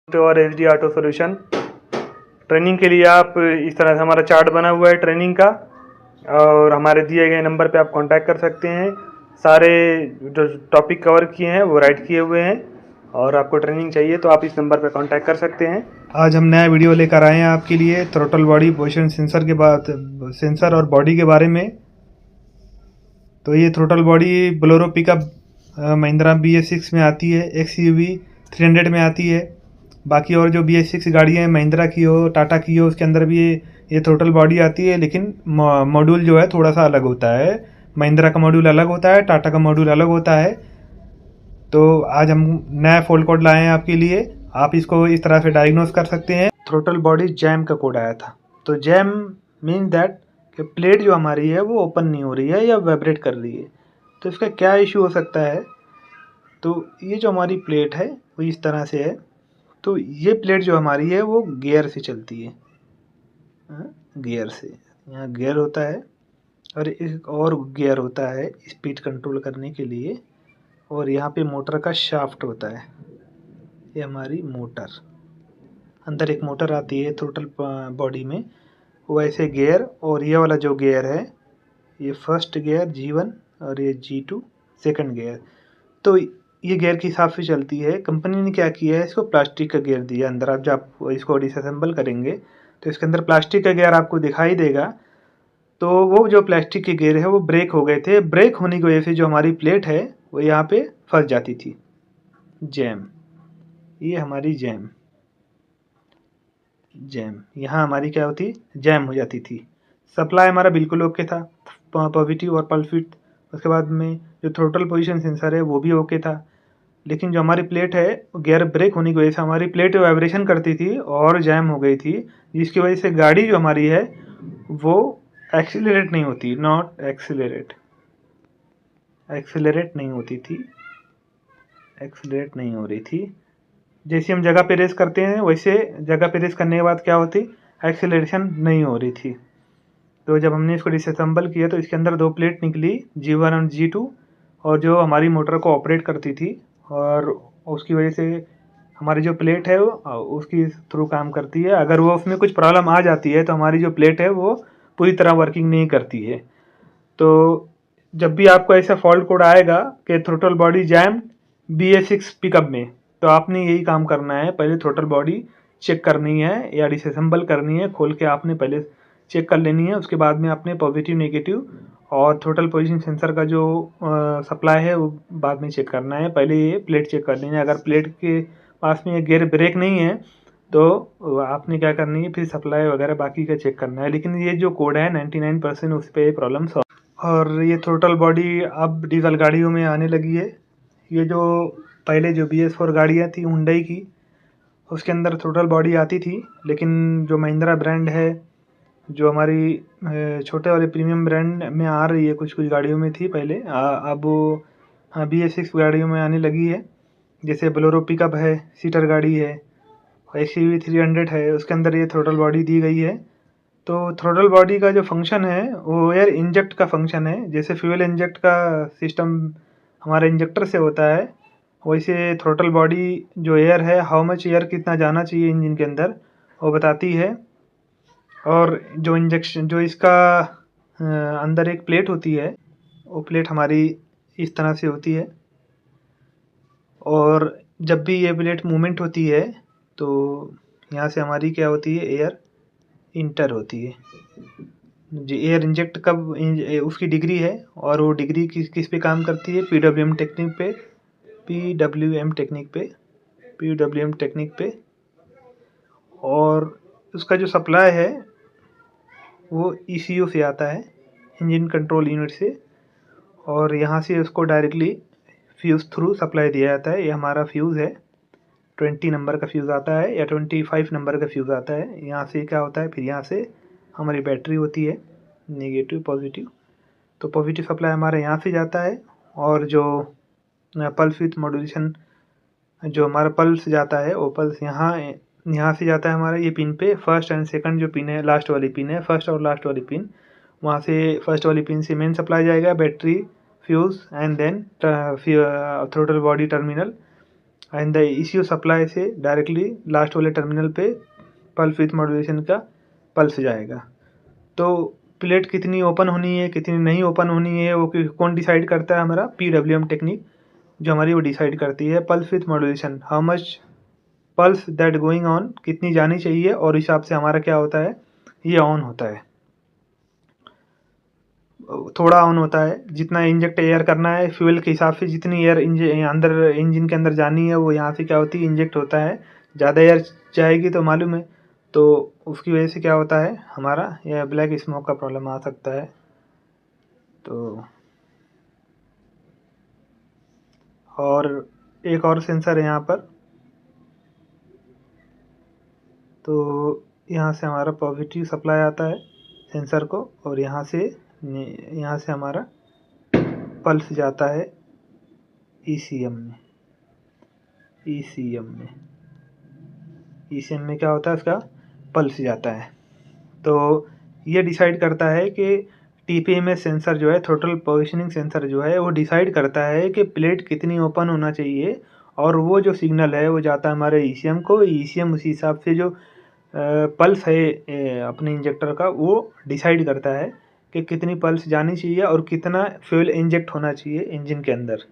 तो और H D auto solution training के लिए आप इस तरह से हमारा चार्ट बना हुआ है ट्रेनिंग का, और हमारे दिए गए नंबर पे आप कांटेक्ट कर सकते हैं। सारे जो टॉपिक कवर किए हैं वो राइट किए हुए हैं, और आपको ट्रेनिंग चाहिए तो आप इस नंबर पे कांटेक्ट कर सकते हैं। आज हम नया वीडियो लेकर आए हैं आपके लिए थ्रोटल बॉडी पोजीशन सेंसर के बाद सेंसर और बॉडी के बारे में। तो ये throttle body Bolero pickup Mahindra BS6 में आती है, XUV 300 में आती है। बाकी और जो BS6 गाड़ियाँ हैं महिंद्रा की हो, टाटा की हो, उसके अंदर भी ये थ्रोटल बॉडी आती है, लेकिन मॉड्यूल जो है थोड़ा सा अलग होता है। महिंद्रा का मॉड्यूल अलग होता है, टाटा का मॉड्यूल अलग होता है। तो आज हम नया फॉल्ट कोड लाए हैं आपके लिए। आप इसको इस तरह से डायग्नोस कर सकते हैं। थ्रोटल बॉडी जैम का कोड आया था। तो जैम मीन दैट कि प्लेट जो हमारी है वो ओपन नहीं हो रही है या वाइब्रेट कर रही है। तो इसका क्या इशू हो सकता है? तो ये जो हमारी प्लेट है वो इस तरह से है। तो ये प्लेट जो हमारी है वो गियर से चलती है, गियर से। यहाँ गियर होता है और एक और गियर होता है स्पीड कंट्रोल करने के लिए, और यहाँ पे मोटर का शाफ्ट होता है। ये हमारी मोटर, अंदर एक मोटर आती है थ्रोटल बॉडी में, वैसे गियर। और ये वाला जो गियर है ये फर्स्ट गियर G1 और ये G2 सेकंड गियर। तो ये गियर के हिसाब से चलती है। कंपनी ने क्या किया है, इसको प्लास्टिक का गियर दिया अंदर। आप जब इसको डिसअसेंबल करेंगे तो इसके अंदर प्लास्टिक का गियर आपको दिखाई देगा। तो वो जो प्लास्टिक के गियर है वो ब्रेक हो गए थे। ब्रेक होने की वजह से जो हमारी प्लेट है वो यहाँ पे फंस जाती थी। जैम, ये हमारी जैम यहाँ हमारी क्या होती, जैम हो जाती थी। सप्लाई हमारा बिल्कुल ओके था, पॉजिटिव और पल्स विड्थ। उसके बाद में जो थ्रोटल पोजीशन सेंसर है वो भी ओके था, लेकिन जो हमारी प्लेट है गियर ब्रेक होने की वजह से हमारी प्लेट वाइब्रेशन करती थी और जैम हो गई थी, जिसकी वजह से गाड़ी जो हमारी है वो एक्सीलरेट नहीं होती, नॉट एक्सीलरेट नहीं होती थी, एक्सीलरेट नहीं हो रही थी। जैसे हम जगह पे रेस करते हैं वैसे जगह पे रेस करने के बाद क्या होती, एक्सीलरेशन नहीं हो रही थी। तो जब हमने इसको डिसअसेंबल किया तो इसके अंदर दो प्लेट निकली, G1 और G2, और जो हमारी मोटर को ऑपरेट करती थी, और उसकी वजह से हमारी जो प्लेट है वो उसकी थ्रू काम करती है। अगर वो उसमें कुछ प्रॉब्लम आ जाती है तो हमारी जो प्लेट है वो पूरी तरह वर्किंग नहीं करती है। तो जब भी आपको ऐसा फॉल्ट कोड आएगा कि throttle body jam BS6 pickup में, तो आपने यही काम करना है। पहले थ्रोटल बॉडी चेक करनी है या डिसअसेंबल करनी है, खोल के आपने पहले चेक कर लेनी है। उसके बाद में आपने पॉजिटिव नेगेटिव और थ्रोटल पोजीशन सेंसर का जो सप्लाई है वो बाद में चेक करना है। पहले ये प्लेट चेक कर लेनी है। अगर प्लेट के पास में ये गियर ब्रेक नहीं है तो आपने क्या करनी है, फिर सप्लाई वगैरह बाकी का चेक करना है। लेकिन ये जो कोड है 99% उस पर प्रॉब्लम सॉल्व। और ये थ्रोटल बॉडी अब डीजल गाड़ियों में आने लगी है। ये जो पहले जो BS4 गाड़ियाँ थी हुंडई की, उसके अंदर थ्रोटल बॉडी आती थी, लेकिन जो महिंद्रा ब्रांड है, जो हमारी छोटे वाले प्रीमियम ब्रांड में आ रही है, कुछ कुछ गाड़ियों में थी पहले, अब वो BS6 गाड़ियों में आने लगी है। जैसे बोलेरो पिकअप है, सीटर गाड़ी है, XUV 300 है, उसके अंदर ये थ्रोटल बॉडी दी गई है। तो थ्रोटल बॉडी का जो फंक्शन है वो एयर इंजेक्ट का फंक्शन है। जैसे फ्यूल इंजेक्ट का सिस्टम हमारे इंजेक्टर से होता है, वैसे थ्रोटल बॉडी जो एयर है, हाउ मच एयर कितना जाना चाहिए इंजन के अंदर, वो बताती है। और जो इंजेक्शन जो इसका अंदर एक प्लेट होती है, वो प्लेट हमारी इस तरह से होती है, और जब भी ये प्लेट मूवमेंट होती है तो यहाँ से हमारी क्या होती है, एयर इंटर होती है। जो एयर इंजेक्ट कब उसकी डिग्री है, और वो डिग्री किस पे काम करती है, PWM टेक्निक पे, PWM टेक्निक पे। और उसका जो सप्लाई है वो ECU से आता है, इंजन कंट्रोल यूनिट से, और यहाँ से उसको डायरेक्टली फ्यूज़ थ्रू सप्लाई दिया जाता है। ये हमारा फ्यूज़ है, 20 नंबर का फ्यूज़ आता है या 25 नंबर का फ्यूज़ आता है। यहाँ से क्या होता है, फिर यहाँ से हमारी बैटरी होती है, नेगेटिव पॉजिटिव। तो पॉजिटिव सप्लाई हमारे यहाँ से जाता है, और जो पल्स विथ मॉड्यूलेशन जो हमारा पल्स जाता है वो पल्स यहाँ से जाता है हमारा ये पिन पे। फर्स्ट एंड सेकंड जो पिन है, लास्ट वाली पिन है, फर्स्ट और लास्ट वाली पिन, वहाँ से फर्स्ट वाली पिन से मेन सप्लाई जाएगा, battery, fuse, and then throttle body terminal. And the ECU supply से डायरेक्टली लास्ट वाले टर्मिनल पे पल्स विथ मॉड्यूलेशन का पल्स जाएगा। तो प्लेट कितनी ओपन होनी है कितनी नहीं ओपन होनी है वो कौन डिसाइड करता है? हमारा PWM टेक्निक जो हमारी वो डिसाइड करती है। Pulse with modulation, how much pulse that going on, कितनी जानी चाहिए, और हिसाब से हमारा क्या होता है, ये ऑन होता है, थोड़ा ऑन होता है। जितना इंजेक्ट एयर करना है फ्यूल के हिसाब से, जितनी एयर अंदर इंजन के अंदर जानी है वो यहाँ से क्या होती है, इंजेक्ट होता है। ज़्यादा एयर जाएगी तो मालूम है, तो उसकी वजह से क्या होता है, हमारा यह ब्लैक स्मोक का प्रॉब्लम आ सकता है। तो और एक और सेंसर है यहाँ पर, तो यहाँ से हमारा पॉजिटिव सप्लाई आता है सेंसर को, और यहाँ से हमारा पल्स जाता है ECM में। ECM में क्या होता है, इसका पल्स जाता है। तो ये डिसाइड करता है कि TPMS सेंसर जो है, थ्रोटल पोजीशनिंग सेंसर जो है, वो डिसाइड करता है कि प्लेट कितनी ओपन होना चाहिए, और वो जो सिग्नल है वो जाता है हमारे ECM को। ECM उसी हिसाब से जो पल्स है अपने इंजेक्टर का, वो डिसाइड करता है कि कितनी पल्स जानी चाहिए और कितना फ्यूल इंजेक्ट होना चाहिए इंजन के अंदर।